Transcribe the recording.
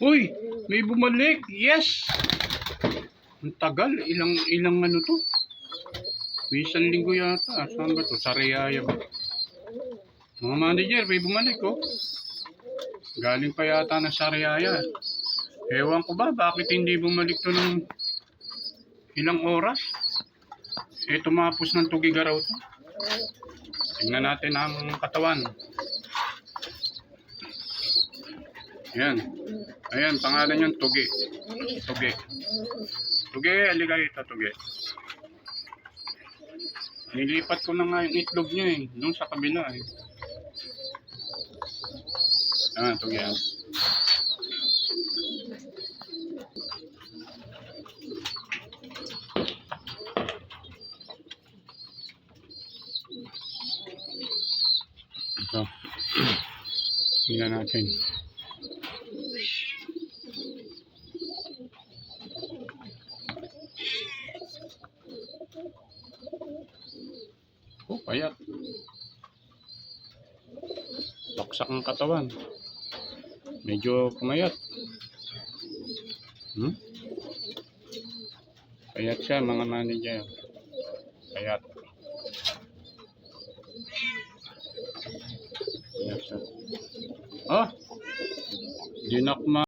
Uy, may bumalik. Yes. Ang tagal. Ilang ano to? May isang linggo yata. Saan ba to? Sa Riyaya ba? Mga manager, may bumalik oh. Galing pa yata na sa Riyaya. Ewan ko ba, bakit hindi bumalik to ng ilang oras? Tumapos ng Tugigaraw to. Tingnan natin ang katawan. Ayan. Ayan, pangalan yung Tugi. Tugi. Tugi, halika ito, Tugi. Nilipat ko na nga yung itlog niya eh. Doon sa kabila eh. Ayan, Tugi yan. Ito. Tingnan natin. Oh, payat. Baksak ang katawan. Medyo pumayat. Payat siya mga manager. Payat. Payat siya. Oh! Dinakma.